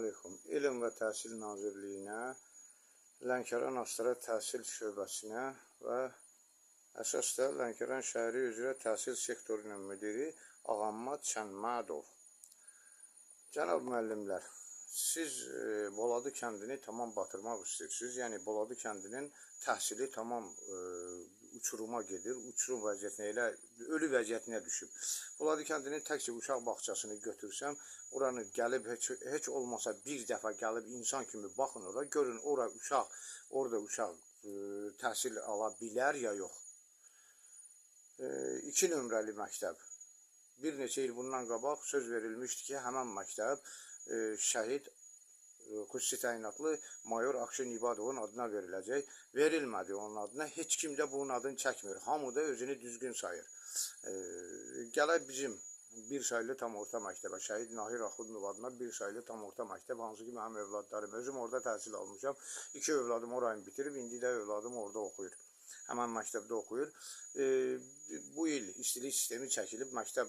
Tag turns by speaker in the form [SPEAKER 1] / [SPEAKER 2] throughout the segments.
[SPEAKER 1] Əleykum. Elm və Təhsil Nazirliyinə, Lənkəran Astara Təhsil Şöbəsinə və əsas da Lənkəran şəhəri üzrə təhsil sektorunun müdiri Ağammad Şənmədov. Cənab müəllimlər, siz Boladı kəndini tamam batırmaq istəyirsiniz. Yəni Boladı kəndinin təhsili tamam uçuruma gedir, uçurum vəziyyətinə, elə ölü vəziyyətinə düşüb. Boladı kəndinin təkcə uşaq bağçasını götürsəm, oranı gəlib heç olmasa bir dəfə gəlib insan kimi baxın ora, görün orada uşaq təhsil ala bilər ya yox. 2 nömrəli məktəb. Bir neçə il bundan qabaq söz verilmişdi ki, həmən məktəb şəhid xüsusi təyinatlı mayor Akşin İbadovun adına veriləcək. Verilmədi onun adına. Heç kim də bunun adını çəkmir. Hamı da özünü düzgün sayır. Gələk bizim bir sayılı tam orta məktəbə, şəhid Nahir Axundov adına bir sayılı tam orta məktəb, hansı ki mənim övladlarım, özüm orada təhsil almışam. 2 övladım orayı bitirib, indi də övladım orada oxuyur. Həmən məktəbdə oxuyur. Bu il istilik sistemi çəkilib, məktəb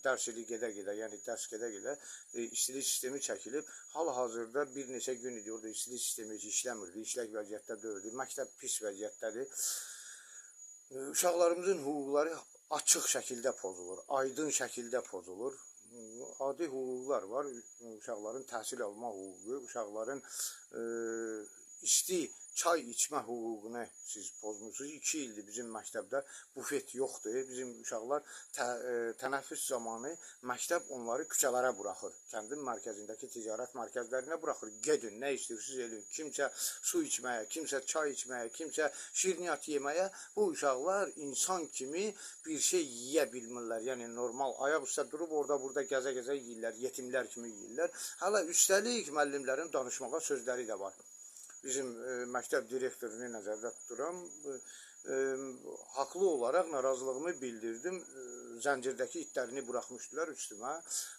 [SPEAKER 1] dərs ili gedə-gedə, yəni dərs gedə-gedə istilik sistemi çəkilib. Hal-hazırda bir neçə gün idi, orada istilik sistemi heç işləmirdi, işlək vəziyyətdə deyildi. Məktəb pis vəziyyətdədir. Uşaqlarımızın hüquqları açıq şəkildə pozulur, aydın şəkildə pozulur. Adi hüquqlar var, uşaqların təhsil alma hüququ, uşaqların isti çay içmə hüququnu siz pozmuşsunuz. 2 ildir bizim məktəbdə bufet yoxdur. Bizim uşaqlar tənəffüs zamanı məktəb onları küçələrə buraxır. Kəndin mərkəzindəki ticarət mərkəzlərinə buraxır. Gedin, nə istəyirsiniz eləyin. Kimsə su içməyə, kimsə çay içməyə, kimsə şirniyyat yeməyə. Bu uşaqlar insan kimi bir şey yeyə bilmirlər. Yəni normal ayaq üstə durub orada-burada gəzə-gəzə yeyirlər, yetimlər kimi yeyirlər. Hələ üstəlik müəllimlərin danışmağa sözləri də var. Bizim məktəb direktorunu nəzərdə tuturam. Haqlı olaraq narazılığımı bildirdim. Zəncirdəki itlərini buraxmışdılar üstümə.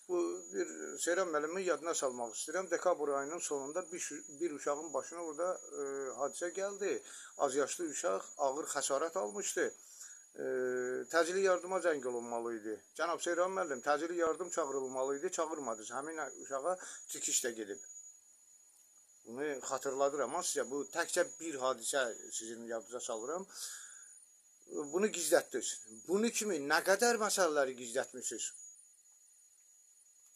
[SPEAKER 1] Bu bir Seyran müəllimin yadına salmaq istəyirəm. Dekabr ayının sonunda bir uşağın başına orada hadisə gəldi. Az yaşlı uşaq ağır xəsarət almışdı. Təcili yardıma zəng olunmalı idi. Cənab Seyran müəllim, təcili yardım çağırılmalı idi, çağırmadınız. Həmin uşağa tikiş də gedib. Bunu xatırladıram sizə. Bu təkcə bir hadisə sizin yadınıza salıram. Bunu gizlətdiniz. Bunu kimi nə qədər məsələləri gizlətmişsiniz?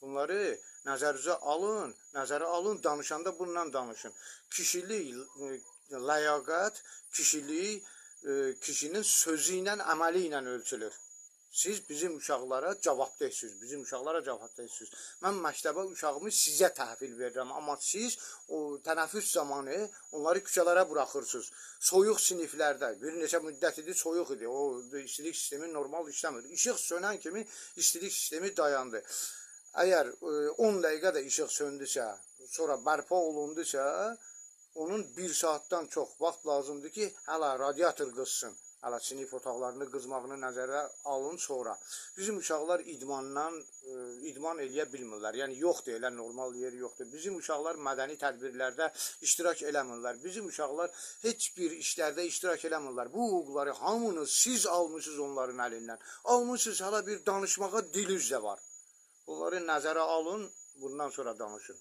[SPEAKER 1] Bunları nəzərinizə alın, danışanda bundan danışın. Kişilik, ləyaqət, kişinin sözü ilə, əməli ilə ölçülür. Siz bizim uşaqlara cavabdehsiniz, Mən məktəbə uşağımı sizə təhvil verirəm, amma siz o tənəffüs zamanı onları küçələrə buraxırsınız. Soyuq siniflərdə, bir neçə müddət idi, soyuq idi, o istilik sistemi normal işləmir. İşıq sönən kimi istilik sistemi dayandı. Əgər 10 dəqiqə də işıq söndüsə, sonra bərpa olundusa, onun 1 saatdan çox vaxt lazımdır ki, hələ radiator qızsın. Hələ sinif otaqlarını qızmağını nəzərə alın sonra. Bizim uşaqlar idman eləyə bilmirlər. Yəni yoxdur, elə normal yeri yoxdur. Bizim uşaqlar mədəni tədbirlərdə iştirak eləmirlər. Bizim uşaqlar heç bir işlərdə iştirak eləmirlər. Bu hüquqları hamınız siz almışsınız onların əlindən. Almışsınız, hələ bir danışmağa diliniz də var. Bunları nəzərə alın, bundan sonra danışın.